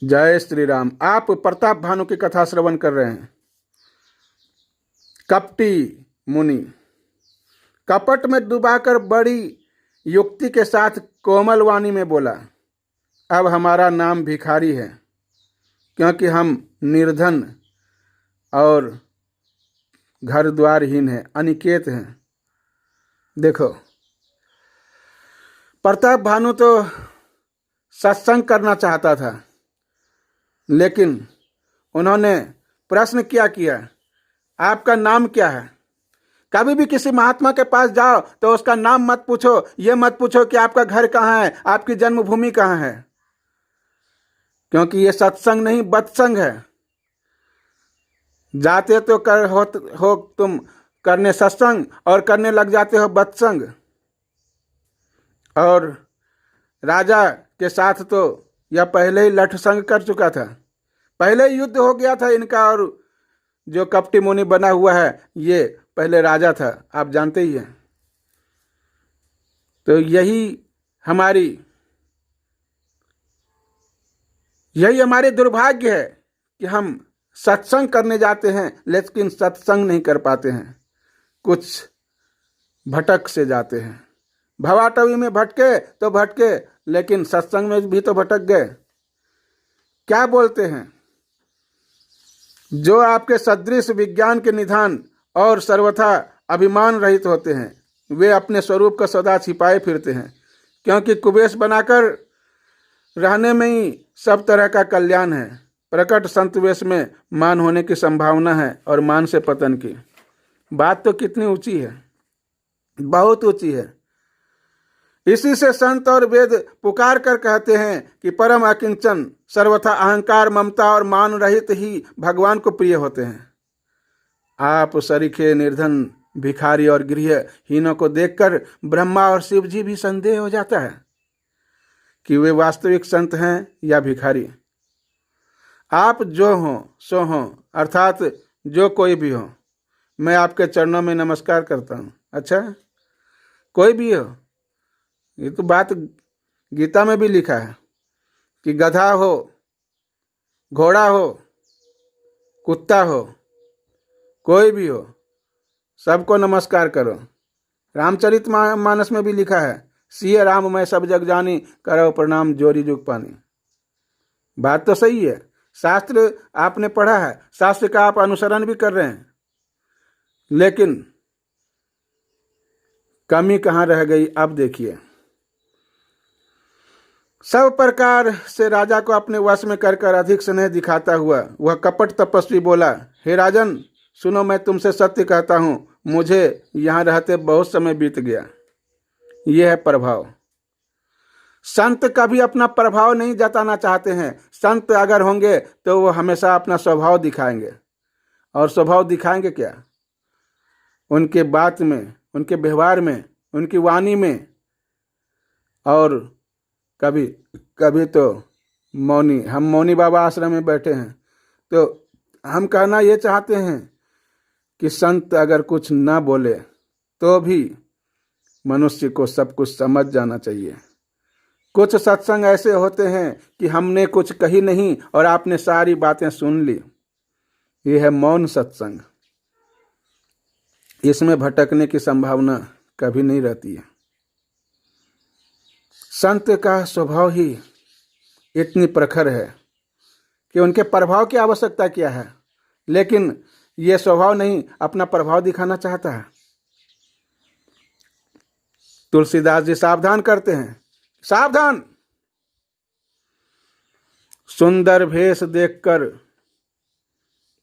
जय श्री राम। आप प्रताप भानु की कथा श्रवण कर रहे हैं। कपटी मुनि कपट में डुबाकर बड़ी युक्ति के साथ कोमल वाणी में बोला, अब हमारा नाम भिखारी है, क्योंकि हम निर्धन और घर द्वारहीन हैं, अनिकेत हैं। देखो, प्रताप भानु तो सत्संग करना चाहता था, लेकिन उन्होंने प्रश्न क्या किया, आपका नाम क्या है? कभी भी किसी महात्मा के पास जाओ तो उसका नाम मत पूछो, ये मत पूछो कि आपका घर कहाँ है, आपकी जन्मभूमि कहाँ है, क्योंकि ये सत्संग नहीं बत्संग है। जाते तो हो तुम करने सत्संग और करने लग जाते हो बत्संग। और राजा के साथ तो यह पहले ही लठसंग कर चुका था, पहले ही युद्ध हो गया था इनका, और जो कपटी मुनि बना हुआ है ये पहले राजा था, आप जानते ही हैं। तो यही हमारे दुर्भाग्य है कि हम सत्संग करने जाते हैं लेकिन सत्संग नहीं कर पाते हैं, कुछ भटक से जाते हैं। भवाटवी में भटके तो भटके, लेकिन सत्संग में भी तो भटक गए। क्या बोलते हैं, जो आपके सदृश विज्ञान के निधान और सर्वथा अभिमान रहित होते हैं, वे अपने स्वरूप का सदा छिपाए फिरते हैं, क्योंकि कुबेश बनाकर रहने में ही सब तरह का कल्याण है। प्रकट संत वेश में मान होने की संभावना है और मान से पतन की। बात तो कितनी ऊंची है, बहुत ऊंची है। इसी से संत और वेद पुकार कर कहते हैं कि परम अकिंचन सर्वथा अहंकार ममता और मान रहित ही भगवान को प्रिय होते हैं। आप सरीखे निर्धन भिखारी और गृहहीनों को देखकर ब्रह्मा और शिव जी भी संदेह हो जाता है कि वे वास्तविक संत हैं या भिखारी। आप जो हो सो हो, अर्थात जो कोई भी हो, मैं आपके चरणों में नमस्कार करता हूँ। अच्छा, कोई भी हो, ये तो बात गीता में भी लिखा है कि गधा हो, घोड़ा हो, कुत्ता हो, कोई भी हो, सबको नमस्कार करो। रामचरित मानस में भी लिखा है, सिय राम मैं सब जग जानी, करो प्रणाम जोरी जुग पानी। बात तो सही है, शास्त्र आपने पढ़ा है, शास्त्र का आप अनुसरण भी कर रहे हैं, लेकिन कमी कहाँ रह गई अब देखिए। सब प्रकार से राजा को अपने वश में कर अधिक स्नेह दिखाता हुआ वह कपट तपस्वी बोला, हे राजन सुनो, मैं तुमसे सत्य कहता हूं, मुझे यहाँ रहते बहुत समय बीत गया। यह है प्रभाव। संत कभी अपना प्रभाव नहीं जताना चाहते हैं। संत अगर होंगे तो वो हमेशा अपना स्वभाव दिखाएंगे, और स्वभाव दिखाएंगे क्या? उनके बात में, उनके व्यवहार में, उनकी वाणी में, और कभी कभी तो मौनी। हम मौनी बाबा आश्रम में बैठे हैं तो हम कहना ये चाहते हैं कि संत अगर कुछ ना बोले तो भी मनुष्य को सब कुछ समझ जाना चाहिए। कुछ सत्संग ऐसे होते हैं कि हमने कुछ कही नहीं और आपने सारी बातें सुन ली। यह है मौन सत्संग। इसमें भटकने की संभावना कभी नहीं रहती है। संत का स्वभाव ही इतनी प्रखर है कि उनके प्रभाव की आवश्यकता क्या है, लेकिन यह स्वभाव नहीं अपना प्रभाव दिखाना चाहता है। तुलसीदास जी सावधान करते हैं, सावधान, सुंदर भेष देखकर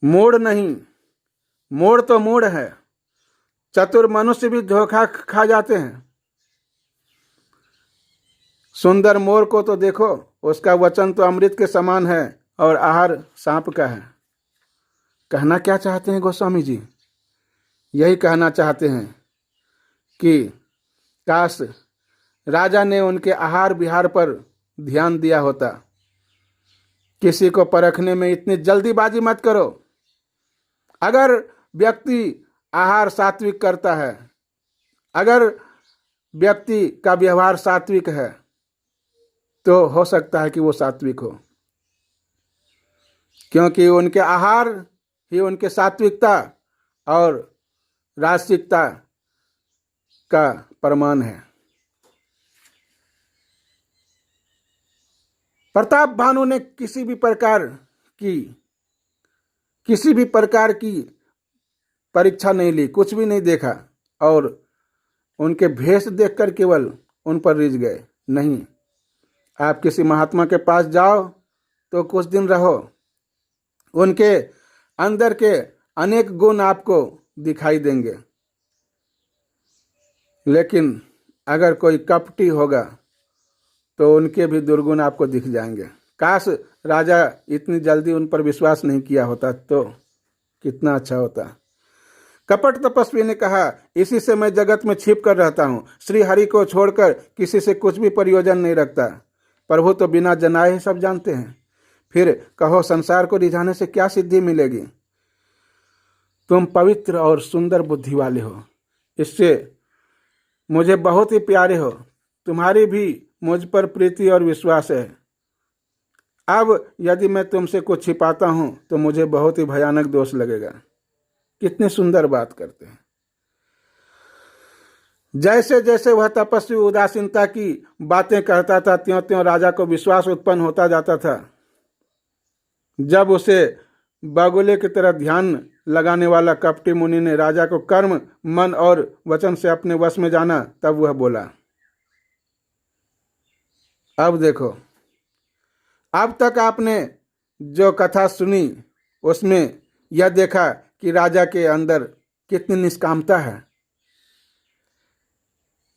मूढ़ नहीं, मूढ़ तो मूढ़ है, चतुर मनुष्य भी धोखा खा जाते हैं। सुंदर मोर को तो देखो, उसका वचन तो अमृत के समान है और आहार सांप का है। कहना क्या चाहते हैं गोस्वामी जी? यही कहना चाहते हैं कि काश राजा ने उनके आहार विहार पर ध्यान दिया होता। किसी को परखने में इतनी जल्दीबाजी मत करो। अगर व्यक्ति आहार सात्विक करता है, अगर व्यक्ति का व्यवहार सात्विक है, तो हो सकता है कि वो सात्विक हो। क्योंकि उनके आहार ही उनके सात्विकता और राजसिकता का प्रमाण है। प्रताप भानु ने किसी भी प्रकार की परीक्षा नहीं ली, कुछ भी नहीं देखा और उनके भेष देखकर केवल उन पर रिझ गए। नहीं, आप किसी महात्मा के पास जाओ तो कुछ दिन रहो, उनके अंदर के अनेक गुण आपको दिखाई देंगे। लेकिन अगर कोई कपटी होगा तो उनके भी दुर्गुण आपको दिख जाएंगे। काश राजा इतनी जल्दी उन पर विश्वास नहीं किया होता तो कितना अच्छा होता। कपट तपस्वी ने कहा, इसी से मैं जगत में छिप कर रहता हूँ, श्री हरि को छोड़कर किसी से कुछ भी प्रयोजन नहीं रखता। प्रभु तो बिना जनाए ही सब जानते हैं, फिर कहो संसार को रिझाने से क्या सिद्धि मिलेगी। तुम पवित्र और सुंदर बुद्धि वाले हो, इससे मुझे बहुत ही प्यारे हो, तुम्हारी भी मुझ पर प्रीति और विश्वास है। अब यदि मैं तुमसे कुछ छिपाता हूं तो मुझे बहुत ही भयानक दोष लगेगा। कितनी सुंदर बात करते हैं। जैसे जैसे वह तपस्वी उदासीनता की बातें कहता था, त्यों त्यों राजा को विश्वास उत्पन्न होता जाता था। जब उसे बगुले की तरह ध्यान लगाने वाला कपटी मुनि ने राजा को कर्म, मन और वचन से अपने वश में जाना, तब वह बोला, अब देखो, अब तक आपने जो कथा सुनी उसमें यह देखा कि राजा के अंदर कितनी निष्कामता है,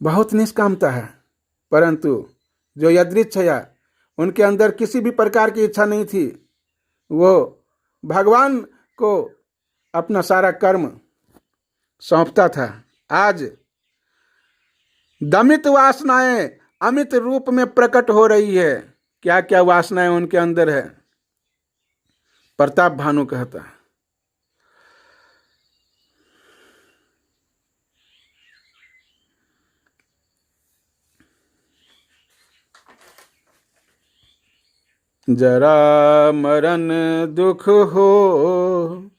बहुत निष्कामता है। परंतु जो यदृच्छया उनके अंदर किसी भी प्रकार की इच्छा नहीं थी, वो भगवान को अपना सारा कर्म सौंपता था। आज दमित वासनाएं अमित रूप में प्रकट हो रही है। क्या क्या वासनाएं उनके अंदर है। प्रताप भानु कहता है, जरा मरण दुख हो,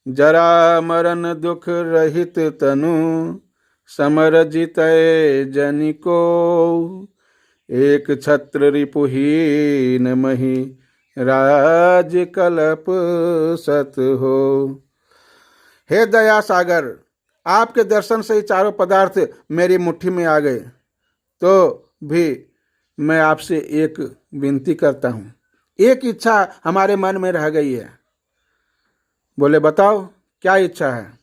जरा मरण दुख रहित तनु, समर जितय जनिको, एक छत्र रिपुहीन मही, राज कल्प सत हो। हे दया सागर, आपके दर्शन से ही चारों पदार्थ मेरी मुट्ठी में आ गए, तो भी मैं आपसे एक विनती करता हूँ। एक इच्छा हमारे मन में रह गई है। बोले बताओ क्या इच्छा है।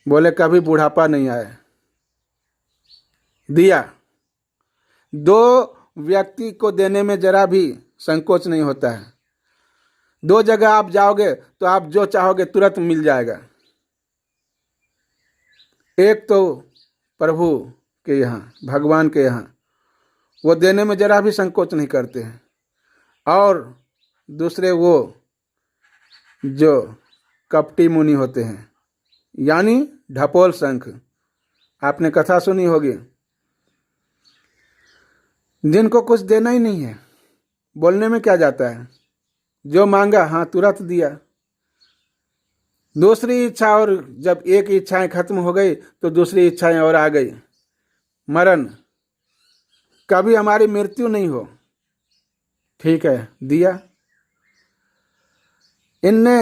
बोले कभी बुढ़ापा नहीं आए। दिया। दो व्यक्ति को देने में जरा भी संकोच नहीं होता है। दो जगह आप जाओगे तो आप जो चाहोगे तुरंत मिल जाएगा। एक तो प्रभु के यहाँ, भगवान के यहाँ, वो देने में जरा भी संकोच नहीं करते हैं, और दूसरे वो जो कपटी मुनि होते हैं, यानी ढपोल शंख। आपने कथा सुनी होगी, जिनको कुछ देना ही नहीं है, बोलने में क्या जाता है, जो मांगा हाँ तुरंत दिया। दूसरी इच्छा, और जब एक इच्छाएं खत्म हो गई तो दूसरी इच्छाएं और आ गई। मरण, कभी हमारी मृत्यु नहीं हो, ठीक है दिया। इनने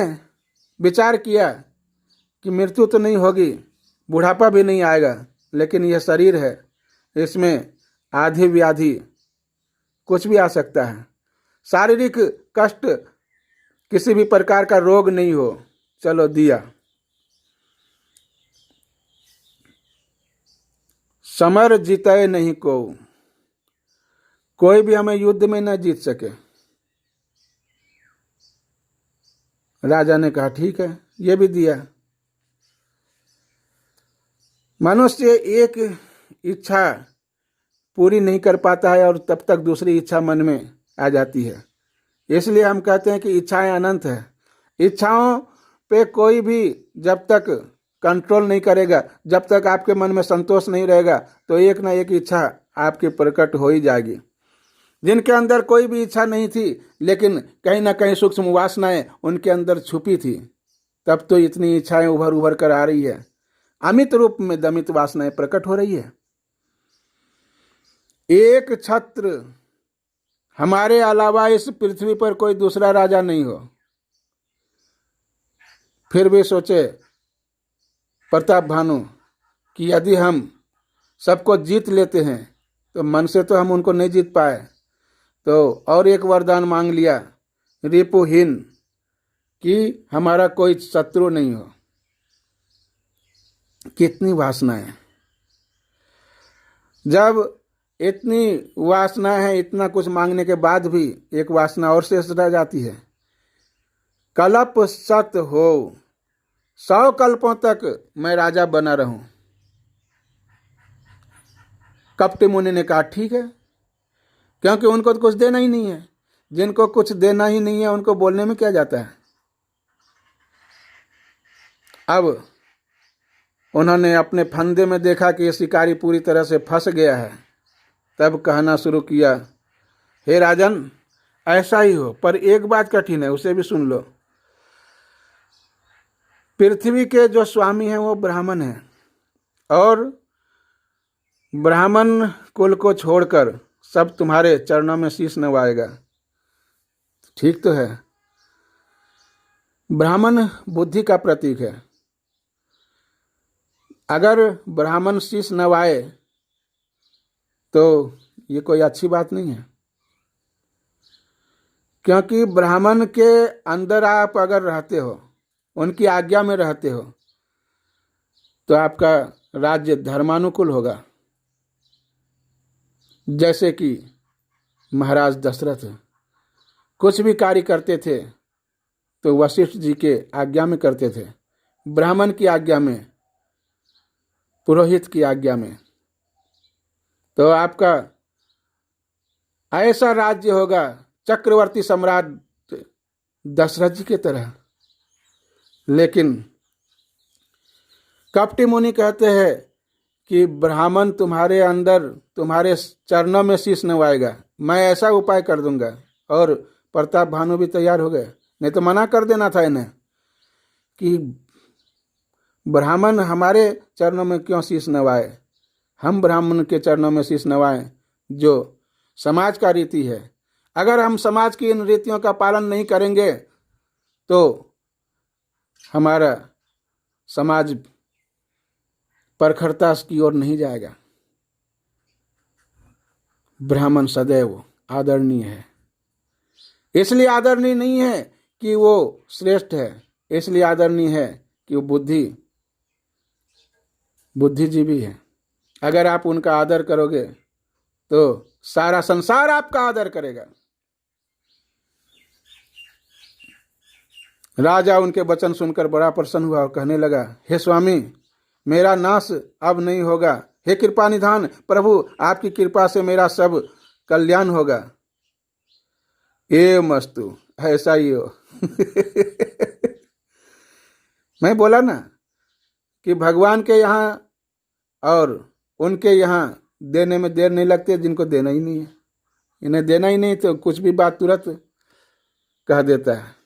विचार किया कि मृत्यु तो नहीं होगी, बुढ़ापा भी नहीं आएगा, लेकिन यह शरीर है, इसमें आधी व्याधि कुछ भी आ सकता है। शारीरिक कष्ट, किसी भी प्रकार का रोग नहीं हो, चलो दिया। समर जीते नहीं को, कोई भी हमें युद्ध में न जीत सके। राजा ने कहा ठीक है, ये भी दिया। मनुष्य एक इच्छा पूरी नहीं कर पाता है और तब तक दूसरी इच्छा मन में आ जाती है। इसलिए हम कहते हैं कि इच्छाएं अनंत है। इच्छाओं पे कोई भी जब तक कंट्रोल नहीं करेगा, जब तक आपके मन में संतोष नहीं रहेगा, तो एक ना एक इच्छा आपकी प्रकट हो ही जाएगी। जिनके अंदर कोई भी इच्छा नहीं थी, लेकिन कहीं ना कहीं सूक्ष्म वासनाएं उनके अंदर छुपी थी, तब तो इतनी इच्छाएं उभर उभर कर आ रही है। अमित रूप में दमित वासनाएं प्रकट हो रही है। एक छत्र हमारे अलावा इस पृथ्वी पर कोई दूसरा राजा नहीं हो, फिर भी सोचे प्रताप भानु कि यदि हम सबको जीत लेते हैं तो मन से तो हम उनको नहीं जीत पाए, तो और एक वरदान मांग लिया रिपुहीन, कि हमारा कोई शत्रु नहीं हो। कितनी वासनाएं! जब इतनी वासना है, इतना कुछ मांगने के बाद भी एक वासना और शेष रह जाती है। कल्प सत हो, 100 कल्पों तक मैं राजा बना रहूं। कपटी मुनि ने कहा ठीक है, क्योंकि उनको तो कुछ देना ही नहीं है। जिनको कुछ देना ही नहीं है उनको बोलने में क्या जाता है। अब उन्होंने अपने फंदे में देखा कि ये शिकारी पूरी तरह से फंस गया है, तब कहना शुरू किया, हे राजन, ऐसा ही हो, पर एक बात कठिन है, उसे भी सुन लो। पृथ्वी के जो स्वामी हैं वो ब्राह्मण हैं, और ब्राह्मण कुल को छोड़कर सब तुम्हारे चरणों में शीश नवाएगा। ठीक तो है, ब्राह्मण बुद्धि का प्रतीक है। अगर ब्राह्मण शीश नवाए तो ये कोई अच्छी बात नहीं है, क्योंकि ब्राह्मण के अंदर आप अगर रहते हो, उनकी आज्ञा में रहते हो, तो आपका राज्य धर्मानुकूल होगा। जैसे कि महाराज दशरथ कुछ भी कार्य करते थे तो वशिष्ठ जी के आज्ञा में करते थे, ब्राह्मण की आज्ञा में, पुरोहित की आज्ञा में। तो आपका ऐसा राज्य होगा चक्रवर्ती सम्राट दशरथ जी की तरह। लेकिन कपटी मुनि कहते हैं कि ब्राह्मण तुम्हारे अंदर, तुम्हारे चरणों में शीश नवाएगा, मैं ऐसा उपाय कर दूंगा। और प्रताप भानु भी तैयार हो गए, नहीं तो मना कर देना था इन्हें कि ब्राह्मण हमारे चरणों में क्यों शीश नवाए, हम ब्राह्मण के चरणों में शीश नवाएं, जो समाज का रीति है। अगर हम समाज की इन रीतियों का पालन नहीं करेंगे तो हमारा समाज प्रखरता की ओर नहीं जाएगा। ब्राह्मण सदैव आदरणीय है, इसलिए आदरणीय नहीं है कि वो श्रेष्ठ है, इसलिए आदरणीय है कि वो बुद्धिजीवी है। अगर आप उनका आदर करोगे तो सारा संसार आपका आदर करेगा। राजा उनके वचन सुनकर बड़ा प्रसन्न हुआ और कहने लगा, हे स्वामी, मेरा नाश अब नहीं होगा। हे कृपा निधान प्रभु, आपकी कृपा से मेरा सब कल्याण होगा। ए मस्तु, ऐसा ही हो। मैं बोला ना कि भगवान के यहाँ और उनके यहाँ देने में देर नहीं लगती, जिनको देना ही नहीं है, इन्हें देना ही नहीं तो कुछ भी बात तुरंत कह देता है।